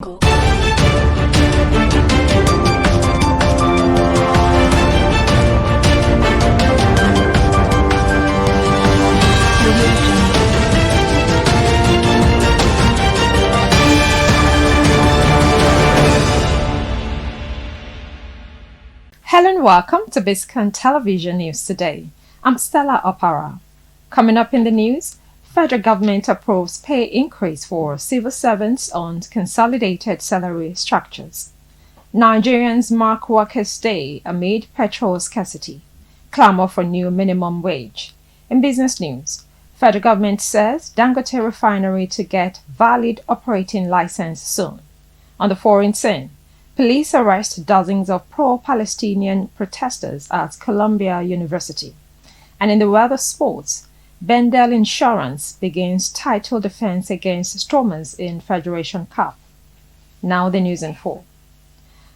Hello and welcome to Biscontv News Today. I'm Stella Opara. Coming up in the news, federal government approves pay increase for civil servants on consolidated salary structures. Nigerians mark Workers' Day amid petrol scarcity. Clamor for new minimum wage. In business news, federal government says Dangote refinery to get valid operating license soon. On the foreign scene, police arrest dozens of pro-Palestinian protesters at Columbia University. And in the world of sports, Bendel Insurance begins title defense against Stormers in Federation Cup. Now the news in full.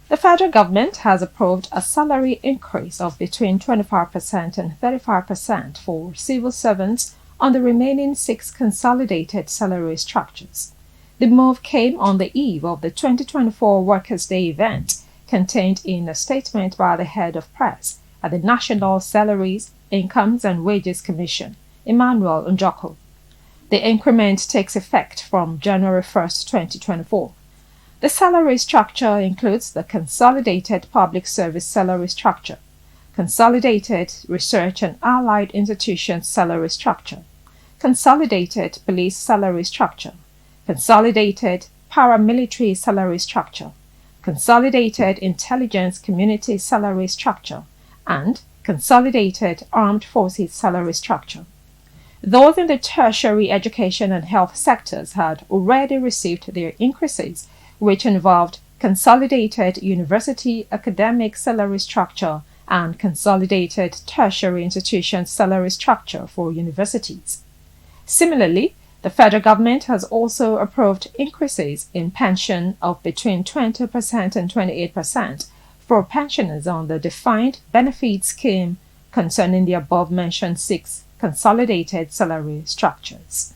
The federal government has approved a salary increase of between 25% and 35% for civil servants on the remaining 6 consolidated salary structures. The move came on the eve of the 2024 Workers' Day event, contained in a statement by the head of press at the National Salaries, Incomes and Wages Commission, Emmanuel Njoko. The increment takes effect from January 1, 2024. The salary structure includes the Consolidated Public Service Salary Structure, Consolidated Research and Allied Institutions Salary Structure, Consolidated Police Salary Structure, Consolidated Paramilitary Salary Structure, Consolidated Intelligence Community Salary Structure, and Consolidated Armed Forces Salary Structure. Those in the tertiary education and health sectors had already received their increases, which involved Consolidated University Academic Salary Structure and Consolidated Tertiary Institution Salary Structure for universities. Similarly, the federal government has also approved increases in pension of between 20% and 28% for pensioners on the defined benefit scheme concerning the above-mentioned 6 consolidated salary structures.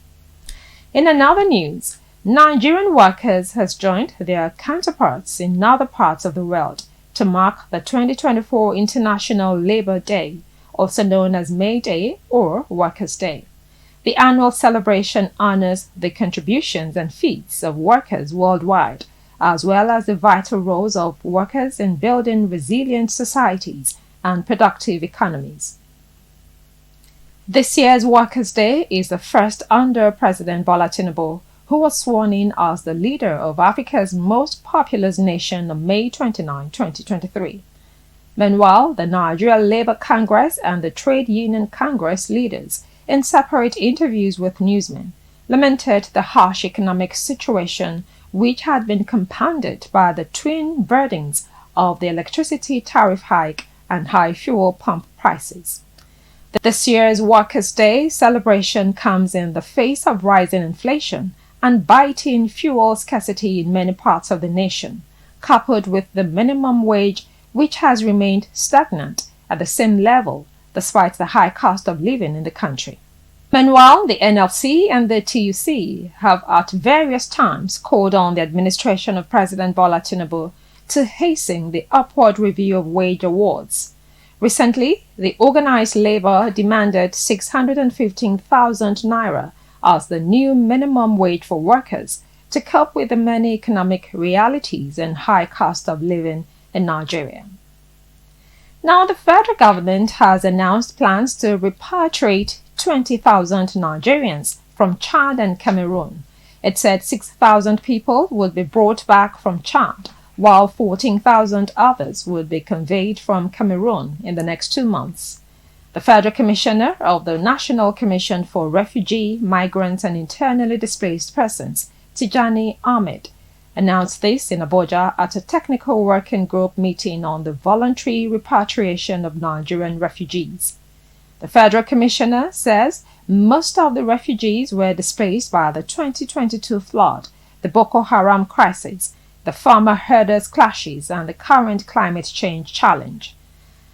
In another news, Nigerian workers has joined their counterparts in other parts of the world to mark the 2024 International Labour Day, also known as May Day or Workers' Day. The annual celebration honors the contributions and feats of workers worldwide, as well as the vital roles of workers in building resilient societies and productive economies. This year's Workers' Day is the first under President Bola Tinubu, who was sworn in as the leader of Africa's most populous nation on May 29, 2023. Meanwhile, the Nigeria Labour Congress and the Trade Union Congress leaders, in separate interviews with newsmen, lamented the harsh economic situation which had been compounded by the twin burdens of the electricity tariff hike and high fuel pump prices. This year's Workers' Day celebration comes in the face of rising inflation and biting fuel scarcity in many parts of the nation, coupled with the minimum wage which has remained stagnant at the same level despite the high cost of living in the country. Meanwhile, the NLC and the TUC have at various times called on the administration of President Bola Tinubu to hasten the upward review of wage awards. Recently, the organized labor demanded 615,000 naira as the new minimum wage for workers to cope with the many economic realities and high cost of living in Nigeria. Now, the federal government has announced plans to repatriate 20,000 Nigerians from Chad and Cameroon. It said 6,000 people would be brought back from Chad, while 14,000 others would be conveyed from Cameroon in the next 2 months. The Federal Commissioner of the National Commission for Refugee, Migrants and Internally Displaced Persons, Tijani Ahmed, announced this in Abuja at a technical working group meeting on the voluntary repatriation of Nigerian refugees. The Federal Commissioner says most of the refugees were displaced by the 2022 flood, the Boko Haram crisis, the farmer herders clashes, and the current climate change challenge.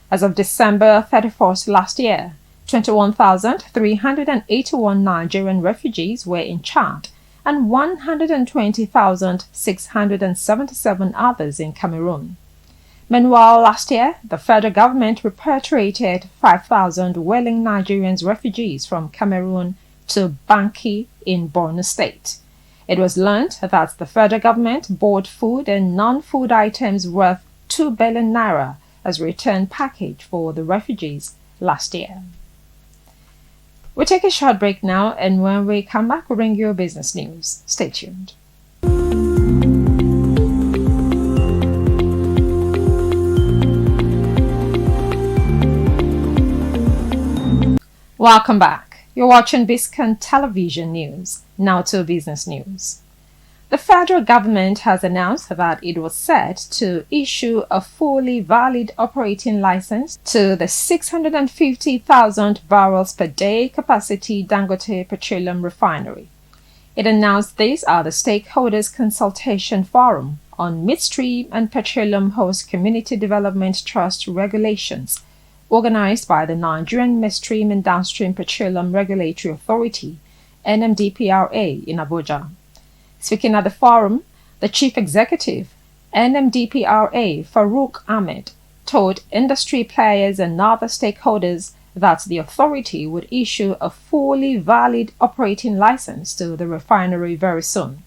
As of December 31st last year, 21,381 Nigerian refugees were in Chad and 120,677 others in Cameroon. Meanwhile, last year, the federal government repatriated 5,000 willing Nigerian refugees from Cameroon to Banki in Borno State. It was learned that the federal government bought food and non-food items worth 2 billion naira as a return package for the refugees last year. We'll take a short break now, and when we come back, we'll bring you business news. Stay tuned. Welcome back. You're watching Biscontv News. Now to business news. The federal government has announced that it was set to issue a fully valid operating license to the 650,000 barrels per day capacity Dangote Petroleum Refinery. It announced this at the Stakeholders Consultation Forum on Midstream and Petroleum Host Community Development Trust Regulations, organized by the Nigerian Midstream and Downstream Petroleum Regulatory Authority, NMDPRA, in Abuja. Speaking at the forum, the Chief Executive, NMDPRA, Farouk Ahmed, told industry players and other stakeholders that the authority would issue a fully valid operating license to the refinery very soon.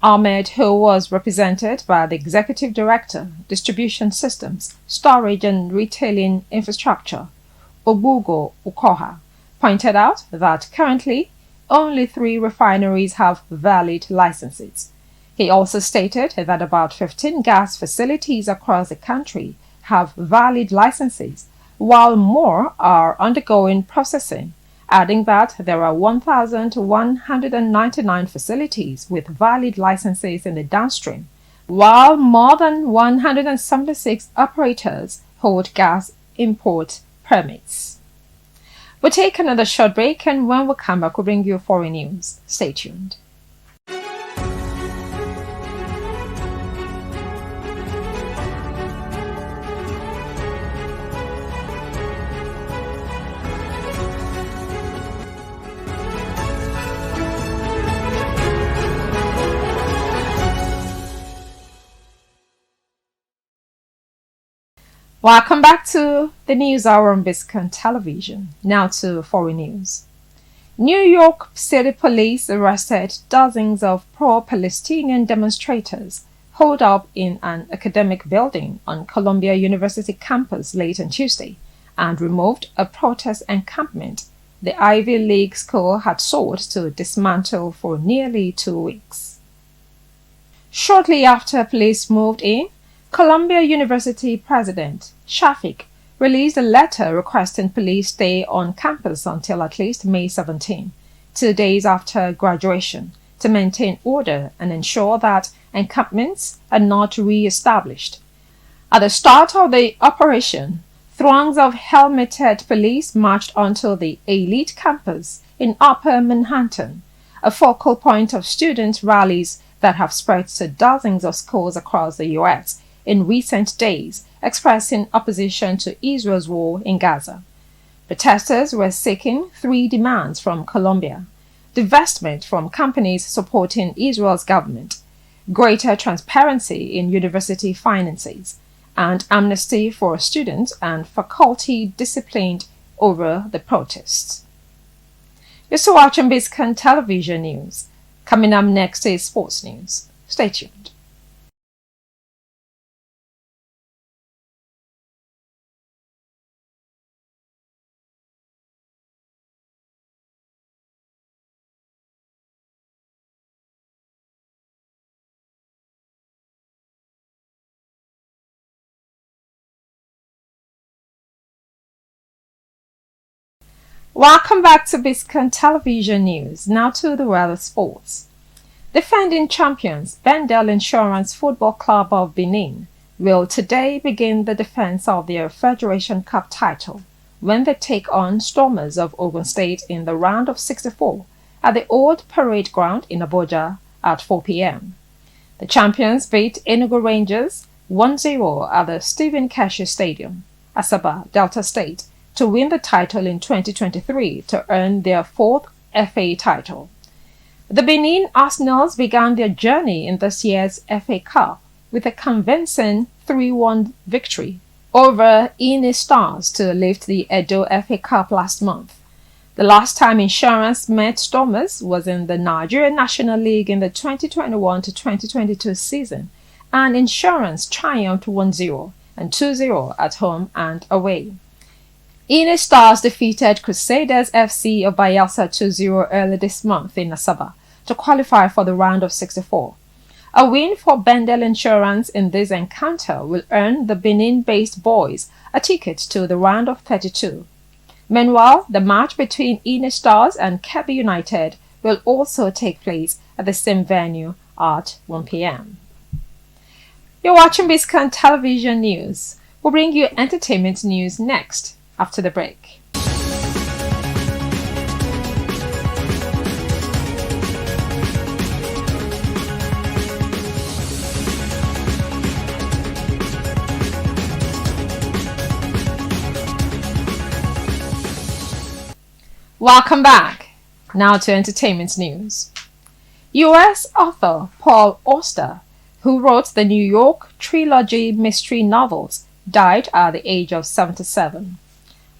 Ahmed, who was represented by the Executive Director, Distribution Systems, Storage and Retailing Infrastructure, Obugo Ukoha, pointed out that currently only 3 refineries have valid licenses. He also stated that about 15 gas facilities across the country have valid licenses, while more are undergoing processing, adding that there are 1,199 facilities with valid licenses in the downstream, while more than 176 operators hold gas import permits. We'll take another short break, and when we come back, we'll bring you foreign news. Stay tuned. Welcome back to the News Hour on Biscontv. Now to foreign news. New York City police arrested dozens of pro-Palestinian demonstrators holed up in an academic building on Columbia University campus late on Tuesday and removed a protest encampment the Ivy League school had sought to dismantle for nearly 2 weeks. Shortly after police moved in, Columbia University President Shafiq released a letter requesting police stay on campus until at least May 17, 2 days after graduation, to maintain order and ensure that encampments are not re-established. At the start of the operation, throngs of helmeted police marched onto the elite campus in Upper Manhattan, a focal point of student rallies that have spread to dozens of schools across the U.S. in recent days, expressing opposition to Israel's war in Gaza. Protesters were seeking 3 demands from Columbia: divestment from companies supporting Israel's government, greater transparency in university finances, and amnesty for students and faculty disciplined over the protests. You're still watching Biscontv News. Coming up next is sports news. Stay tuned. Welcome back to Biscontv News. Now to the world of sports. Defending champions Bendel Insurance Football Club of Benin will today begin the defense of their Federation Cup title when they take on Stormers of Ogun State in the round of 64 at the Old Parade Ground in Abuja at 4 p.m. The champions beat Enugu Rangers 1-0 at the Stephen Keshi Stadium, Asaba, Delta State, to win the title in 2023 to earn their 4th FA title. The Benin Arsenals began their journey in this year's FA Cup with a convincing 3-1 victory over Ine Stars to lift the Edo FA Cup last month. The last time Insurance met Stormers was in the Nigerian National League in the 2021 to 2022 season, and Insurance triumphed 1-0 and 2-0 at home and away. Ine Stars defeated Crusaders FC of Bayelsa 2-0 early this month in Asaba to qualify for the round of 64. A win for Bendel Insurance in this encounter will earn the Benin-based boys a ticket to the round of 32. Meanwhile, the match between Ine Stars and Kebbi United will also take place at the same venue at 1 p.m. You're watching Biscontv Television News. We'll bring you entertainment news next, after the break. Welcome back. Now to entertainment news. U.S. author Paul Auster, who wrote the New York trilogy mystery novels, died at the age of 77.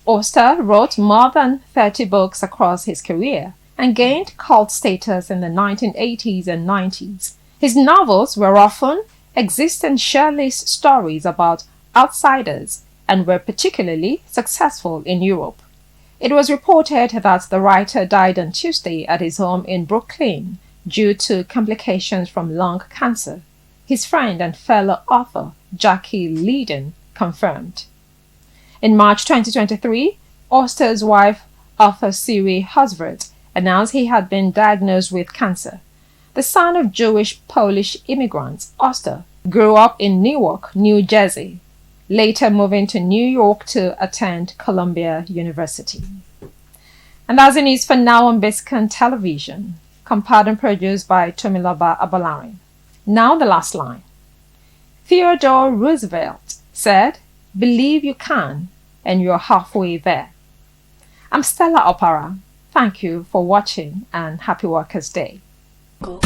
Auster wrote more than 30 books across his career and gained cult status in the 1980s and 90s. His novels were often existentialist stories about outsiders and were particularly successful in Europe. It was reported that the writer died on Tuesday at his home in Brooklyn due to complications from lung cancer. His friend and fellow author Jackie Leiden confirmed. In March 2023, Auster's wife, author Siri Hosvert, announced he had been diagnosed with cancer. The son of Jewish-Polish immigrants, Auster grew up in Newark, New Jersey, later moving to New York to attend Columbia University. And that's the news for now on Biscontv Television, compiled and produced by Tomiloba Abolari. Now the last line. Theodore Roosevelt said, "Believe you can, and you're halfway there." I'm Stella Opara. Thank you for watching and happy Workers' Day. Cool.